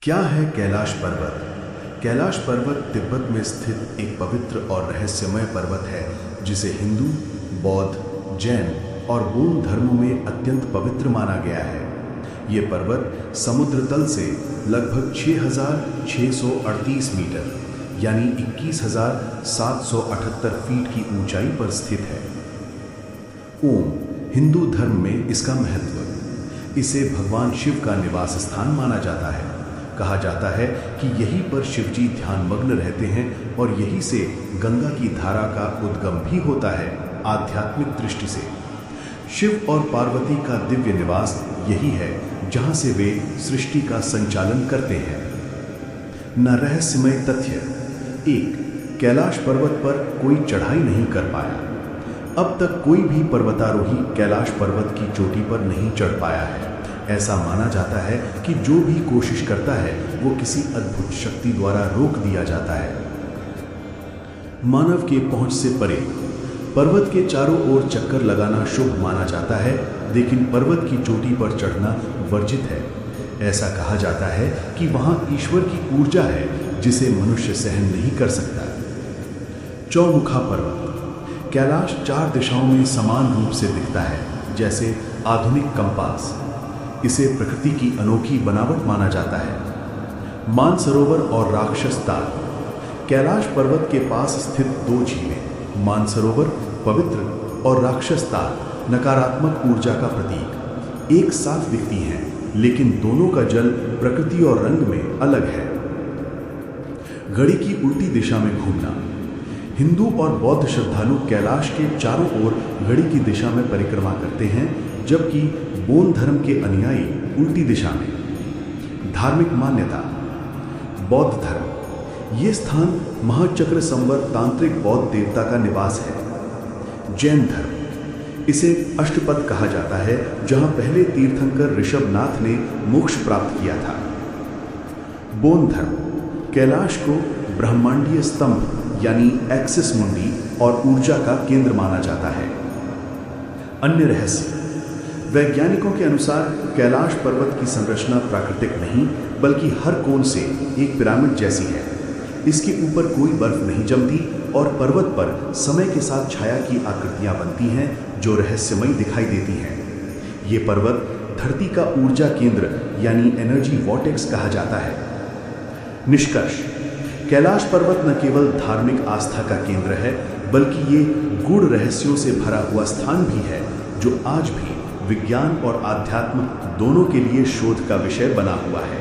क्या है कैलाश पर्वत? कैलाश पर्वत तिब्बत में स्थित एक पवित्र और रहस्यमय पर्वत है जिसे हिंदू, बौद्ध, जैन और बौद्ध धर्मों में अत्यंत पवित्र माना गया है। ये पर्वत समुद्र तल से लगभग 6,638 मीटर यानी 21,778 फीट की ऊंचाई पर स्थित है। ओम हिंदू धर्म में इसका महत्व, इसे भगवान शिव का निवास स्थान माना जाता है। कहा जाता है कि यहीं पर शिवजी ध्यानमग्न रहते हैं और यहीं से गंगा की धारा का उद्गम भी होता है। आध्यात्मिक दृष्टि से शिव और पार्वती का दिव्य निवास यही है जहां से वे सृष्टि का संचालन करते हैं। न रहस्यमय तथ्य 1. कैलाश पर्वत पर कोई चढ़ाई नहीं कर पाया। अब तक कोई भी पर्वतारोही कैलाश पर्वत की चोटी पर नहीं चढ़ पाया है। ऐसा माना जाता है कि जो भी कोशिश करता है वो किसी अद्भुत शक्ति द्वारा रोक दिया जाता है। मानव के पहुंच से परे पर्वत के चारों ओर चक्कर लगाना शुभ माना जाता है, लेकिन पर्वत की चोटी पर चढ़ना वर्जित है। ऐसा कहा जाता है कि वहां ईश्वर की ऊर्जा है जिसे मनुष्य सहन नहीं कर सकता। चौमुखा पर्वत कैलाश 4 दिशाओं में समान रूप से दिखता है, जैसे आधुनिक कंपास। इसे प्रकृति की अनोखी बनावट माना जाता है। मानसरोवर और राक्षस ताल कैलाश पर्वत के पास स्थित 2 झीलें, मानसरोवर पवित्र और राक्षस ताल नकारात्मक ऊर्जा का प्रतीक, एक साथ दिखती हैं, लेकिन दोनों का जल प्रकृति और रंग में अलग है। घड़ी की उल्टी दिशा में घूमना हिंदू और बौद्ध श्रद्धालु कैलाश के चारों ओर घड़ी की दिशा में परिक्रमा करते हैं, जबकि बौद्ध धर्म के अनुयायी उल्टी दिशा में। धार्मिक मान्यता बौद्ध धर्म ये स्थान महाचक्र संवत तांत्रिक बौद्ध देवता का निवास है। जैन धर्म इसे अष्टपद कहा जाता है, जहां पहले तीर्थंकर ऋषभनाथ ने मोक्ष प्राप्त किया था। बौद्ध धर्म कैलाश को ब्रह्मांडीय स्तंभ यानी एक्सिस मुंडी और ऊर्जा का केंद्र माना जाता है। अन्य रहस्य वैज्ञानिकों के अनुसार कैलाश पर्वत की संरचना प्राकृतिक नहीं बल्कि हर कोण से एक पिरामिड जैसी है। इसके ऊपर कोई बर्फ नहीं जमती और पर्वत पर समय के साथ छाया की आकृतियां बनती हैं जो रहस्यमयी दिखाई देती हैं। ये पर्वत धरती का ऊर्जा केंद्र यानी एनर्जी वॉर्टेक्स कहा जाता है। निष्कर्ष कैलाश पर्वत न केवल धार्मिक आस्था का केंद्र है बल्कि ये गूढ़ रहस्यों से भरा हुआ स्थान भी है जो आज भी विज्ञान और आध्यात्म दोनों के लिए शोध का विषय बना हुआ है।